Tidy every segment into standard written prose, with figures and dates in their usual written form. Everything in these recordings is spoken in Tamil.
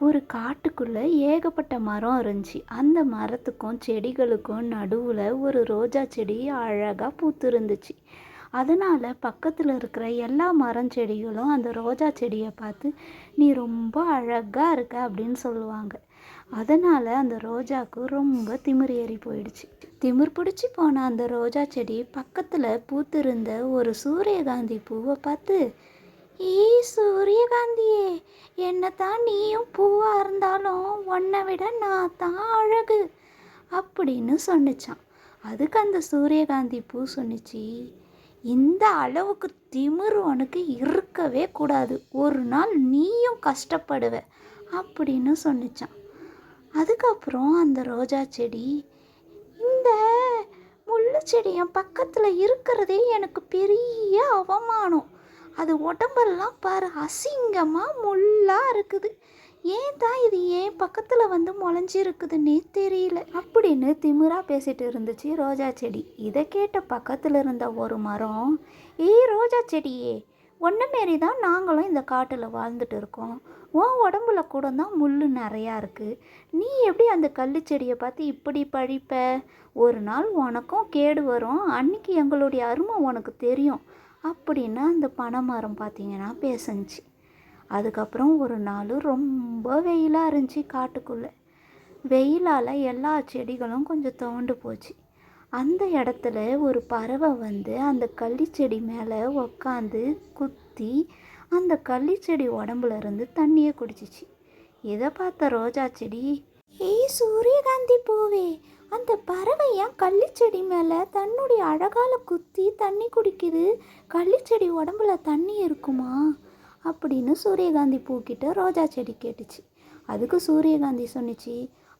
ஒரு காட்டுக்குள்ளே ஏகப்பட்ட மரம் இருந்துச்சு. அந்த மரத்துக்கும் செடிகளுக்கும் நடுவில் ஒரு ரோஜா செடி அழகாக பூத்திருந்துச்சு. அதனால் பக்கத்தில் இருக்கிற எல்லா மரம் செடிகளும் அந்த ரோஜா செடியை பார்த்து நீ ரொம்ப அழகாக இருக்க அப்படின்னு சொல்லுவாங்க. அதனால் அந்த ரோஜாவுக்கு ரொம்ப திமிர் ஏறி போயிடுச்சு. திமிர் பிடிச்சி போன அந்த ரோஜா செடி பக்கத்தில் பூத்திருந்த ஒரு சூரியகாந்தி பூவை பார்த்து, ஏய் சூரியகாந்தியே, என்னத்தான் நீயும் பூவாக இருந்தாலும் உன்னை விட நான் தான் அழகு அப்படின்னு சொன்னிச்சான். அதுக்கு அந்த சூரியகாந்தி பூ சொன்னிச்சு, இந்த அளவுக்கு திமிர் உனக்கு இருக்கவே கூடாது, ஒரு நாள் நீயும் கஷ்டப்படுவ அப்படின்னு சொன்னிச்சான். அதுக்கப்புறம் அந்த ரோஜா செடி, இந்த முள்ளு செடி என் பக்கத்தில் இருக்கிறதே எனக்கு பெரிய அவமானம், அது உடம்பெல்லாம் பாரு அசிங்கமாக முள்ளாக இருக்குது, ஏன் தான் இது ஏன் பக்கத்தில் வந்து முளைஞ்சிருக்குதுன்னே தெரியல அப்படின்னு திமிராக பேசிட்டு இருந்துச்சு ரோஜா செடி. இதை கேட்ட பக்கத்தில் இருந்த ஒரு மரம், ஏய் ரோஜா செடியே, ஒன்று மாரி தான் நாங்களும் இந்த காட்டில் வாழ்ந்துட்டு இருக்கோம், உன் உடம்புல கூட தான் முள் நிறையா இருக்குது, நீ எப்படி அந்த கல் செடியை பார்த்து இப்படி பழிப்ப, ஒரு நாள் உனக்கும் கேடு வரும், அன்னைக்கு எங்களுடைய அருமை உனக்கு தெரியும் அப்படின்னு அந்த பனைமரம் பார்த்திங்கன்னா பேசுச்சு. அதுக்கப்புறம் ஒரு நாள் ரொம்ப வெயிலாக இருந்துச்சு காட்டுக்குள்ளே. வெயிலால் எல்லா செடிகளும் கொஞ்சம் துவண்டு போச்சு. அந்த இடத்துல ஒரு பறவை வந்து அந்த கள்ளிச்செடி மேலே உக்காந்து குத்தி அந்த கள்ளிச்செடி உடம்புல இருந்து தண்ணியை குடிச்சிச்சு. இதை பார்த்த ரோஜா செடி, ஏய் சூரியகாந்தி பூவே, அந்த பறவை ஏன் கள்ளிச்செடி மேலே தன்னுடைய அழகால குத்தி தண்ணி குடிக்குது, கள்ளிச்செடி உடம்புல தண்ணி இருக்குமா அப்படின்னு சூரியகாந்தி பூக்கிட்ட ரோஜா செடி கேட்டுச்சு. அதுக்கு சூரியகாந்தி சொன்னிச்சு,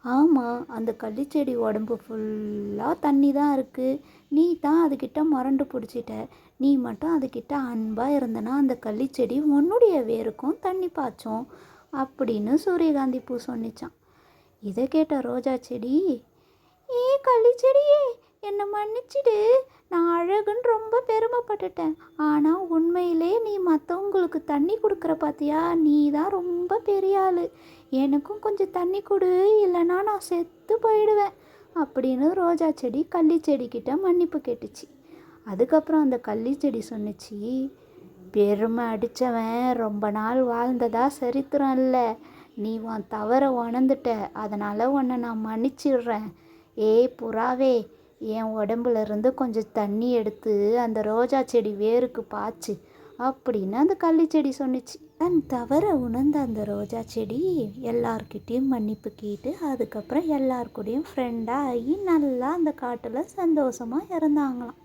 ஆமாம், அந்த கள்ளிச்செடி உடம்பு ஃபுல்லாக தண்ணி தான் இருக்குது, நீ தான் அதுக்கிட்ட முரண்டு பிடிச்சிட்ட, நீ மட்டும் அதுக்கிட்ட அன்பாக இருந்தனா அந்த கள்ளிச்செடி உன்னுடைய வேருக்கும் தண்ணி பாய்ச்சோம் அப்படின்னு சூரியகாந்தி பூ சொன்னிச்சான். இதை கேட்ட ரோஜா செடி, ஏ கள்ளிச்செடியே, என்னை மன்னிச்சிடு, நான் அழகுன்னு ரொம்ப பெருமைப்பட்டுட்டேன், ஆனால் உண்மையிலே நீ மற்றவங்களுக்கு தண்ணி கொடுக்குற பார்த்தியா, நீ தான் ரொம்ப பெரிய ஆள், எனக்கும் கொஞ்சம் தண்ணி கொடு, இல்லைனா நான் செத்து போயிடுவேன் அப்படின்னு ரோஜா செடி கள்ளிச்செடிக்கிட்ட மன்னிப்பு கேட்டுச்சு. அதுக்கப்புறம் அந்த கள்ளிச்செடி சொன்னிச்சு, பெருமை அடித்தவன் ரொம்ப நாள் வாழ்ந்ததா சரித்திரம் இல்லை, நீ உன் தவற உணர்ந்துட்ட, அதனால் உன்னை நான் மன்னிச்சிடுறேன், ஏய் புறாவே, என் உடம்புல இருந்து கொஞ்சம் தண்ணி எடுத்து அந்த ரோஜா செடி வேருக்கு பாய்ச்சு அப்படின்னு அந்த கள்ளிச்செடி சொன்னிச்சு. தன் தவற உணர்ந்த அந்த ரோஜா செடி எல்லார்கிட்டேயும் மன்னிப்பு கேட்டு அதுக்கப்புறம் எல்லாருக்கூடையும் ஃப்ரெண்டாக ஆகி நல்லா அந்த காட்டில் சந்தோஷமாக இருந்தாங்களாம்.